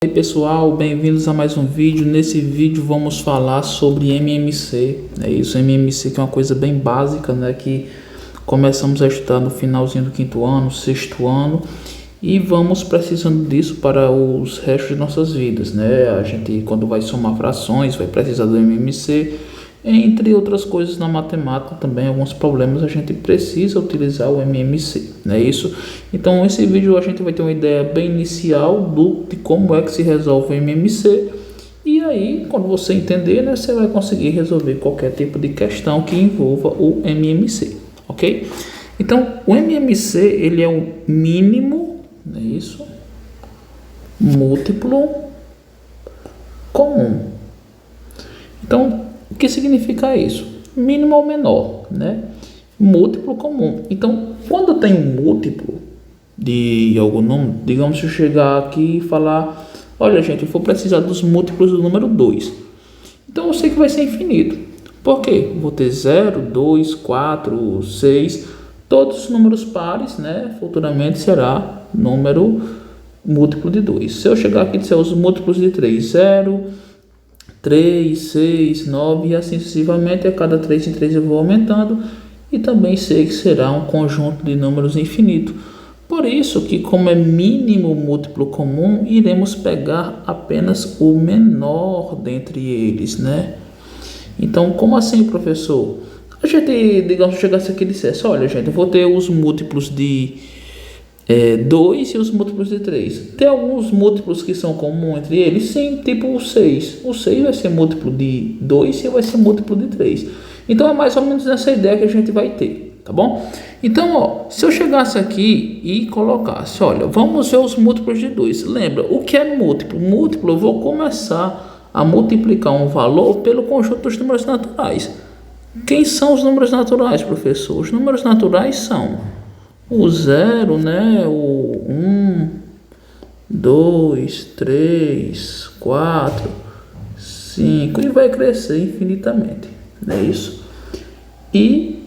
E aí pessoal, bem-vindos a mais um vídeo. Nesse vídeo vamos falar sobre MMC. É isso, MMC que é uma coisa bem básica, né? Que começamos a estudar no finalzinho do quinto ano, sexto ano, e vamos precisando disso para os restos de nossas vidas, né? A gente, quando vai somar frações, vai precisar do MMC, entre outras coisas na matemática também, alguns problemas a gente precisa utilizar o MMC, não é isso? Então esse vídeo a gente vai ter uma ideia bem inicial de como é que se resolve o MMC, e aí quando você entender, né, você vai conseguir resolver qualquer tipo de questão que envolva o MMC, ok? Então o MMC ele é o mínimo, não é isso? Múltiplo comum. Então o que significa isso? Mínimo ou menor, né? Múltiplo comum. Então, quando tem um múltiplo de algum número, digamos se eu chegar aqui e falar, olha gente, eu vou precisar dos múltiplos do número 2. Então, eu sei que vai ser infinito. Por quê? Vou ter 0, 2, 4, 6, todos os números pares, né? Futuramente será número múltiplo de 2. Se eu chegar aqui e disser os múltiplos de 3, 0, 3, 6, 9 e assim sucessivamente, a cada 3 em 3 eu vou aumentando, e também sei que será um conjunto de números infinito. Por isso que, como é mínimo múltiplo comum, iremos pegar apenas o menor dentre eles, né? Então, como assim, professor? A gente, digamos, chegasse aqui e dissesse, olha gente, eu vou ter os múltiplos de 2 e os múltiplos de 3. Tem alguns múltiplos que são comuns entre eles? Sim, tipo o 6. O 6 vai ser múltiplo de 2 e vai ser múltiplo de 3. Então é mais ou menos essa ideia que a gente vai ter, tá bom? Então, ó, se eu chegasse aqui e colocasse, olha, vamos ver os múltiplos de 2. Lembra, o que é múltiplo? Múltiplo, eu vou começar a multiplicar um valor pelo conjunto dos números naturais. Quem são os números naturais, professor? Os números naturais são o 0, né? O 1, 2, 3, 4, 5 e vai crescer infinitamente, não é isso? E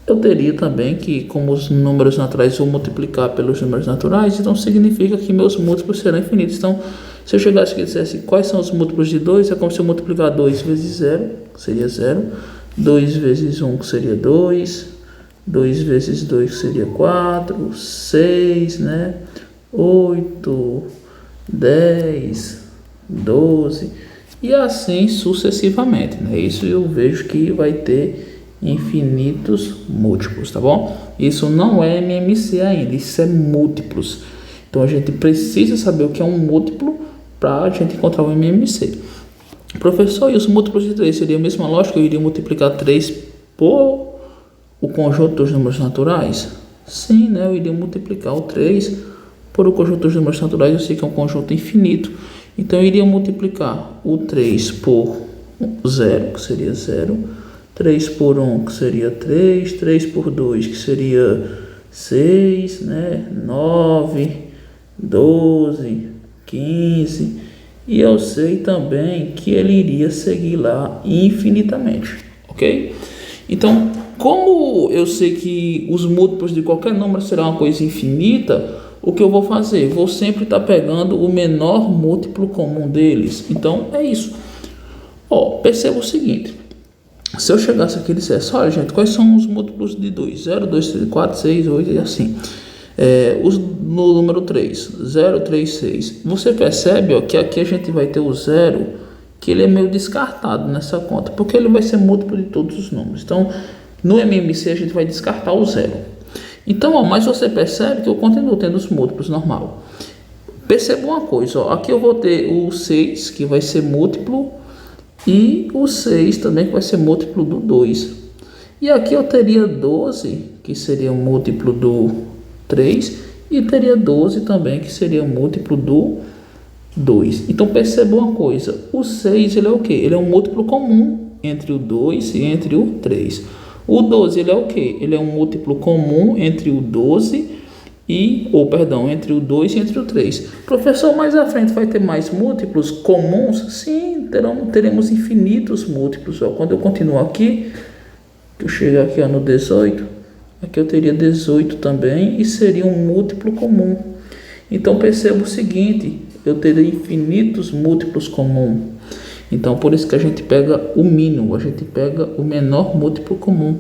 eu teria também que, como os números naturais vou multiplicar pelos números naturais, então significa que meus múltiplos serão infinitos. Então, se eu chegasse aqui e dissesse quais são os múltiplos de 2, é como se eu multiplicar 2 vezes 0, que seria 0, 2 vezes 1, que seria 2, 2 vezes 2 seria 4, 6, né? 8, 10, 12 e assim sucessivamente, né? Isso eu vejo que vai ter infinitos múltiplos, tá bom? Isso não é MMC ainda, isso é múltiplos. Então a gente precisa saber o que é um múltiplo para a gente encontrar o MMC. Professor, e os múltiplos de 3 seria a mesma lógica? Eu iria multiplicar 3 por o conjunto dos números naturais? Sim, né? Eu iria multiplicar o 3 por o conjunto dos números naturais. Eu sei que é um conjunto infinito. Então, eu iria multiplicar o 3 por 0, que seria 0. 3 por 1, que seria 3. 3 por 2, que seria 6, né? 9, 12, 15. E eu sei também que ele iria seguir lá infinitamente, ok? Então, como eu sei que os múltiplos de qualquer número serão uma coisa infinita, o que eu vou fazer? Vou sempre estar pegando o menor múltiplo comum deles. Então, é isso. Ó, perceba o seguinte. Se eu chegasse aqui e dissesse, olha gente, quais são os múltiplos de 2? 0, 2, 3, 4, 6, 8 e assim. No número 3, 0, 3, 6. Você percebe, ó, que aqui a gente vai ter o 0, que ele é meio descartado nessa conta, porque ele vai ser múltiplo de todos os números. Então, no MMC a gente vai descartar o 0. Então, ó, mas você percebe que eu continuo tendo os múltiplos normal. Perceba uma coisa, ó, aqui eu vou ter o 6, que vai ser múltiplo, e o 6 também, que vai ser múltiplo do 2. E aqui eu teria 12, que seria múltiplo do 3, e teria 12 também, que seria múltiplo do 2. Então perceba uma coisa, o 6 ele é o que? Ele é um múltiplo comum entre o 2 e entre o 3. O 12 ele é o que? Ele é um múltiplo comum entre o 12 entre o 2 e entre o 3. Professor, mais à frente vai ter mais múltiplos comuns? Sim, teremos infinitos múltiplos. Ó, quando eu continuar aqui, eu chegar aqui no 18, aqui eu teria 18 também e seria um múltiplo comum. Então perceba o seguinte, eu terei infinitos múltiplos comuns. Então, por isso que a gente pega o mínimo, a gente pega o menor múltiplo comum.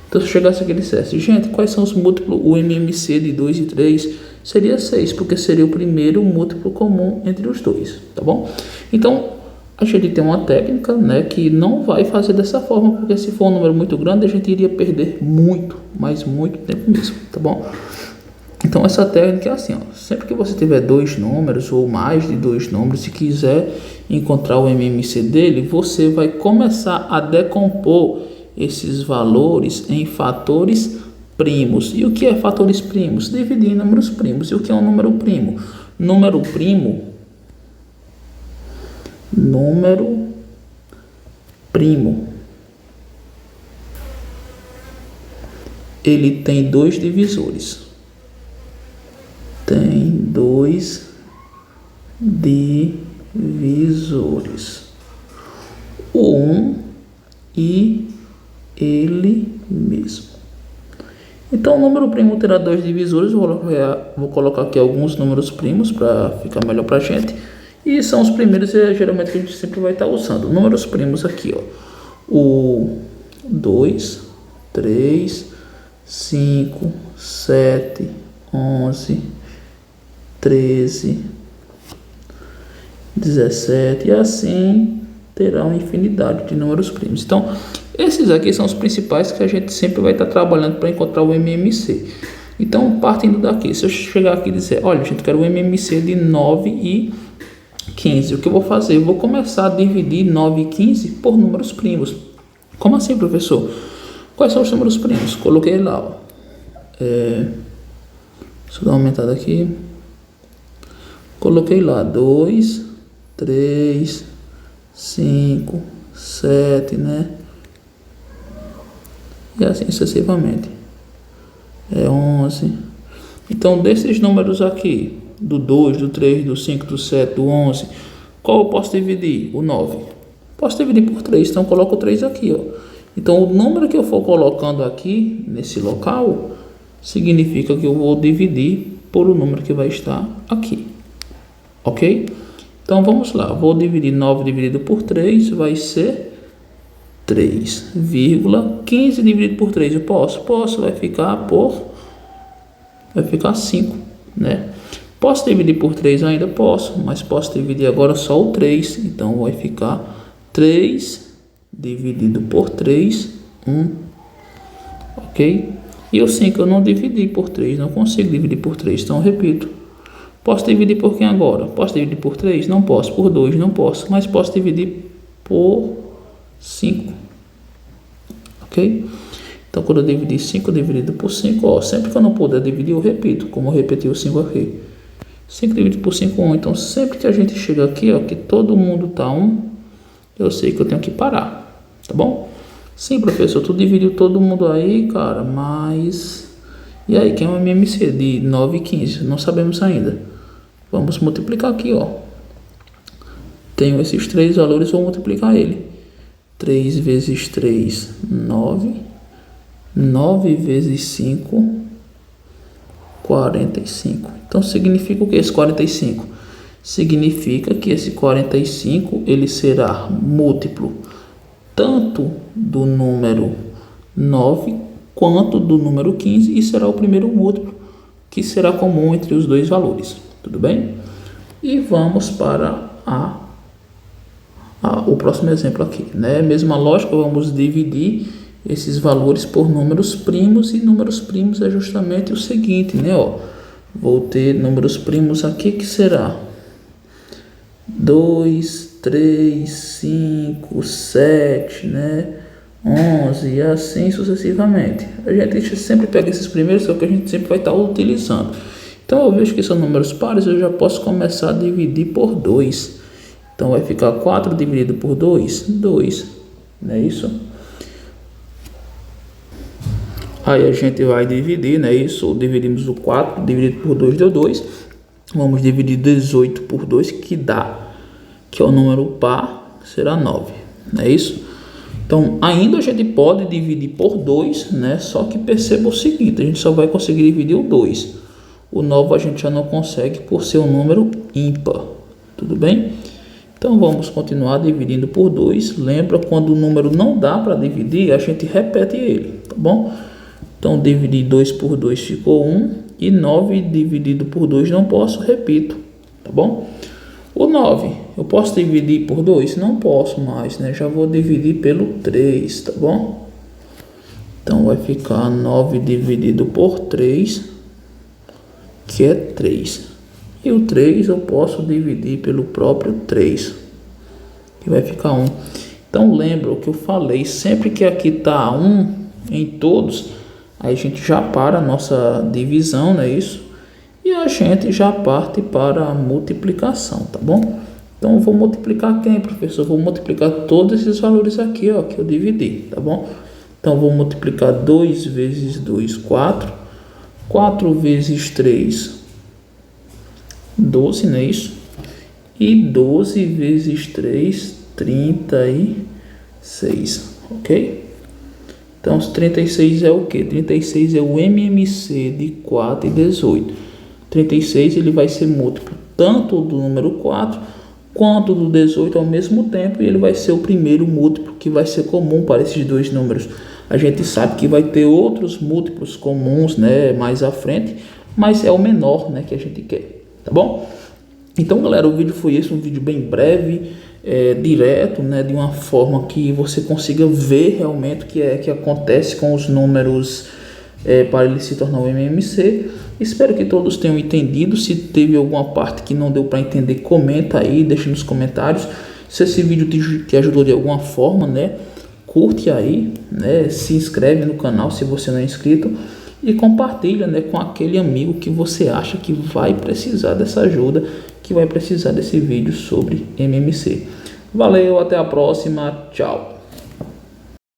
Então, se eu chegasse aqui e dissesse, gente, quais são os múltiplos, o MMC de 2 e 3? Seria 6, porque seria o primeiro múltiplo comum entre os dois, tá bom? Então, a gente tem uma técnica, né, que não vai fazer dessa forma, porque se for um número muito grande, a gente iria perder muito, mas muito tempo mesmo, tá bom? Então, essa técnica é assim, ó, sempre que você tiver dois números ou mais de dois números, se quiser encontrar o MMC dele, você vai começar a decompor esses valores em fatores primos. E o que é fatores primos? Dividir em números primos. E o que é um número primo? Número primo, ele tem dois divisores. Tem dois divisores. Um e ele mesmo. Então, o número primo terá dois divisores. Vou colocar aqui alguns números primos para ficar melhor para a gente. E são os primeiros, geralmente, que a gente sempre vai estar usando. Números primos aqui, ó. O 2, 3, 5, 7, 11, 13, 17 e assim terá uma infinidade de números primos. Então, esses aqui são os principais que a gente sempre vai estar trabalhando para encontrar o MMC. Então, partindo daqui, se eu chegar aqui e dizer, olha, gente, quero o MMC de 9 e 15. O que eu vou fazer? Eu vou começar a dividir 9 e 15 por números primos. Como assim, professor? Quais são os números primos? Coloquei lá, ó. Deixa eu dar uma aumentada aqui. Coloquei lá 2, 3, 5, 7, né? E assim sucessivamente. 11. Então, desses números aqui, do 2, do 3, do 5, do 7, do 11, qual eu posso dividir? O 9. Posso dividir por 3, então coloco o 3 aqui, ó. Então, o número que eu for colocando aqui, nesse local, significa que eu vou dividir por o número que vai estar aqui. Ok? Então, vamos lá. Vou dividir 9 dividido por 3, vai ser 3,15 dividido por 3. Eu posso? Posso. Vai ficar 5, né? Posso dividir por 3 ainda? Posso, mas posso dividir agora só o 3. Então, vai ficar 3 dividido por 3, 1. Ok? E o 5 eu não dividi por 3, não consigo dividir por 3. Então, eu repito. Posso dividir por quem agora? Posso dividir por 3? Não posso. Por 2? Não posso. Mas posso dividir por 5. Ok? Então, quando eu dividir 5 dividido por 5, ó, sempre que eu não puder dividir, eu repito. Como eu repeti o 5 aqui. 5 dividido por 5, 1. Então, sempre que a gente chega aqui, ó, que todo mundo tá 1, eu sei que eu tenho que parar. Tá bom? Sim, professor, tu dividiu todo mundo aí, cara, mas... E aí, quem é o MMC de 9 e 15? Não sabemos ainda. Vamos multiplicar aqui, ó. Tenho esses três valores, vou multiplicar ele. 3 vezes 3, 9. 9 vezes 5, 45. Então, significa o que esse 45? Significa que esse 45, ele será múltiplo tanto do número 9 quanto do número 15 e será o primeiro múltiplo que será comum entre os dois valores. Tudo bem? E vamos para o próximo exemplo aqui, né? Mesma lógica, vamos dividir esses valores por números primos, e números primos é justamente o seguinte, né? Ó, vou ter números primos aqui que será 2, 3, 5, 7, né? 11 e assim sucessivamente. A gente sempre pega esses primeiros, que é o que a gente sempre vai estar utilizando. Então, eu vejo que são números pares, eu já posso começar a dividir por 2. Então, vai ficar 4 dividido por 2, 2. Não é isso? Aí, a gente vai dividir, né? Isso, dividimos o 4, dividido por 2 deu 2. Vamos dividir 18 por 2, que é o número par, será 9. Não é isso? Então, ainda a gente pode dividir por 2, né? Só que perceba o seguinte, a gente só vai conseguir dividir o 2. O 9 a gente já não consegue por ser um número ímpar. tudo bem? Então vamos continuar dividindo por 2. Lembra, quando o número não dá para dividir, a gente repete ele, tá bom? Então dividir 2 por 2 ficou 1, e 9 dividido por 2 não posso, repito, tá bom? O 9, eu posso dividir por 2? Não posso mais, né? Já vou dividir pelo 3, tá bom? Então vai ficar 9 dividido por 3, que é 3. E o 3 eu posso dividir pelo próprio 3, que vai ficar 1. Então lembra o que eu falei, sempre que aqui está 1 em todos, aí a gente já para a nossa divisão, não é isso? E a gente já parte para a multiplicação, tá bom? Então eu vou multiplicar quem, professor? Eu vou multiplicar todos esses valores aqui, ó, que eu dividi, tá bom? Então eu vou multiplicar 2 vezes 2, 4. 4 vezes 3, 12, não é isso? E 12 vezes 3, 36, ok? Então, 36 é o que? 36 é o MMC de 4 e 18. 36 ele vai ser múltiplo tanto do número 4 quanto do 18 ao mesmo tempo, e ele vai ser o primeiro múltiplo que vai ser comum para esses dois números. A gente sabe que vai ter outros múltiplos comuns, né, mais à frente, mas é o menor, né, que a gente quer, tá bom? Então, galera, o vídeo foi esse, um vídeo bem breve, direto, né, de uma forma que você consiga ver realmente o que acontece com os números para ele se tornar um MMC. Espero que todos tenham entendido. Se teve alguma parte que não deu para entender, comenta aí, deixa nos comentários. Se esse vídeo te ajudou de alguma forma, né, curte aí, né, se inscreve no canal se você não é inscrito e compartilha, né, com aquele amigo que você acha que vai precisar dessa ajuda, que vai precisar desse vídeo sobre MMC. Valeu, até a próxima, tchau!